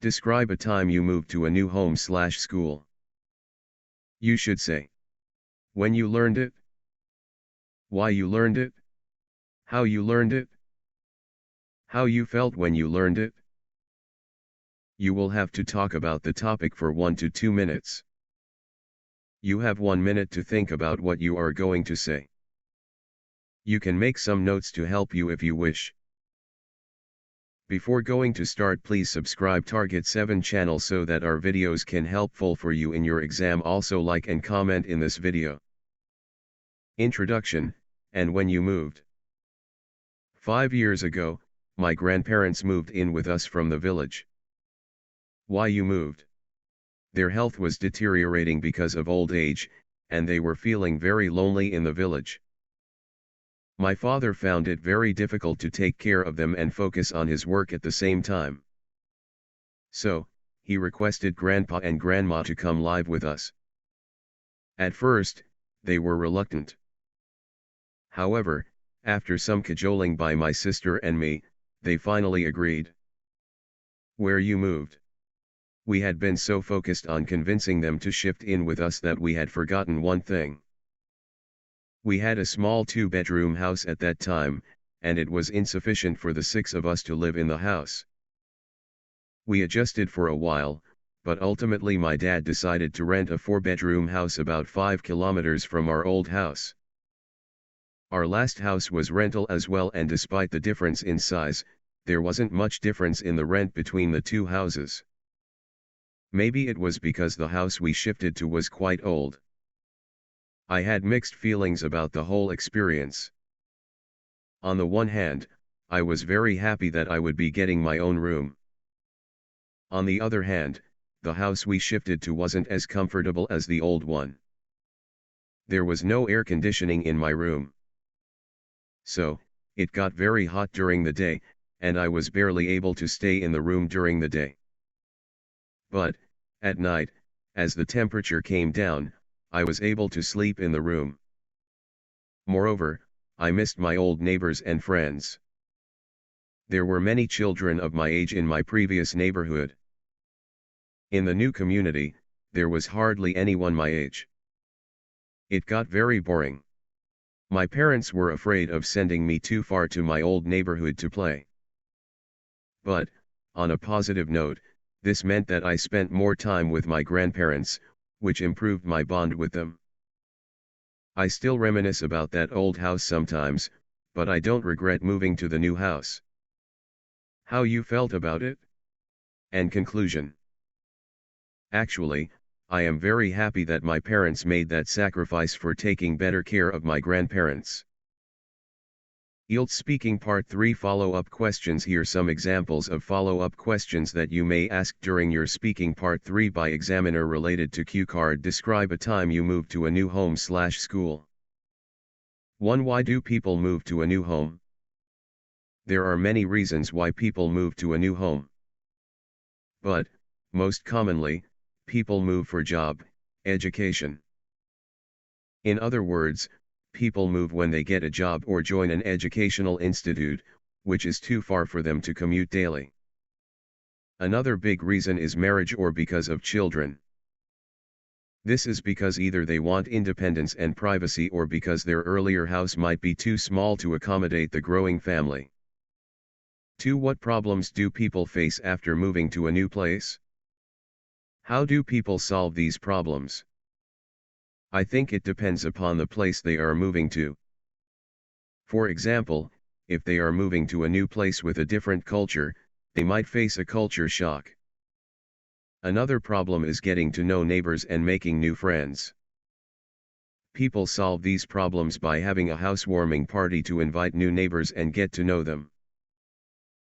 Describe a time you moved to a new home/school. You should say when you learned it, why you learned it, how you learned it, how you felt when you learned it. You will have to talk about the topic for 1 to 2 minutes. You have 1 minute to think about what you are going to say. You can make some notes to help you if you wish. Before going to start, please subscribe Target 7 channel so that our videos can helpful for you in your exam. Also like and comment in this video. Introduction, and when you moved. 5 years ago, my grandparents moved in with us from the village. Why you moved? Their health was deteriorating because of old age, and they were feeling very lonely in the village. My father found it very difficult to take care of them and focus on his work at the same time. So, he requested Grandpa and Grandma to come live with us. At first, they were reluctant. However, after some cajoling by my sister and me, they finally agreed. Where you moved? We had been so focused on convincing them to shift in with us that we had forgotten one thing. We had a small 2-bedroom house at that time, and it was insufficient for the 6 of us to live in the house. We adjusted for a while, but ultimately my dad decided to rent a 4-bedroom house about 5 kilometers from our old house. Our last house was rental as well, and despite the difference in size, there wasn't much difference in the rent between the two houses. Maybe it was because the house we shifted to was quite old. I had mixed feelings about the whole experience. On the one hand, I was very happy that I would be getting my own room. On the other hand, the house we shifted to wasn't as comfortable as the old one. There was no air conditioning in my room. So, it got very hot during the day, and I was barely able to stay in the room during the day. But, at night, as the temperature came down, I was able to sleep in the room. Moreover, I missed my old neighbors and friends. There were many children of my age in my previous neighborhood. In the new community, there was hardly anyone my age. It got very boring. My parents were afraid of sending me too far to my old neighborhood to play. But, on a positive note, this meant that I spent more time with my grandparents, which improved my bond with them. I still reminisce about that old house sometimes, but I don't regret moving to the new house. How you felt about it? And conclusion. Actually, I am very happy that my parents made that sacrifice for taking better care of my grandparents. Yield Speaking Part 3 Follow-up questions. Here some examples of follow-up questions that you may ask during your speaking Part 3 by examiner related to Q card. Describe a time you moved to a new home/school. 1. Why do people move to a new home? There are many reasons why people move to a new home. But, most commonly, people move for job, education. In other words, people move when they get a job or join an educational institute, which is too far for them to commute daily. Another big reason is marriage or because of children. This is because either they want independence and privacy or because their earlier house might be too small to accommodate the growing family. 2. What problems do people face after moving to a new place? How do people solve these problems? I think it depends upon the place they are moving to. For example, if they are moving to a new place with a different culture, they might face a culture shock. Another problem is getting to know neighbors and making new friends. People solve these problems by having a housewarming party to invite new neighbors and get to know them.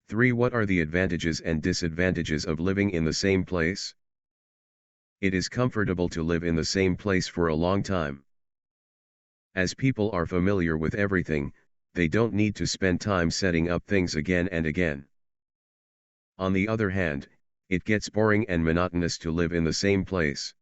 3. What are the advantages and disadvantages of living in the same place? It is comfortable to live in the same place for a long time. As people are familiar with everything, they don't need to spend time setting up things again and again. On the other hand, it gets boring and monotonous to live in the same place.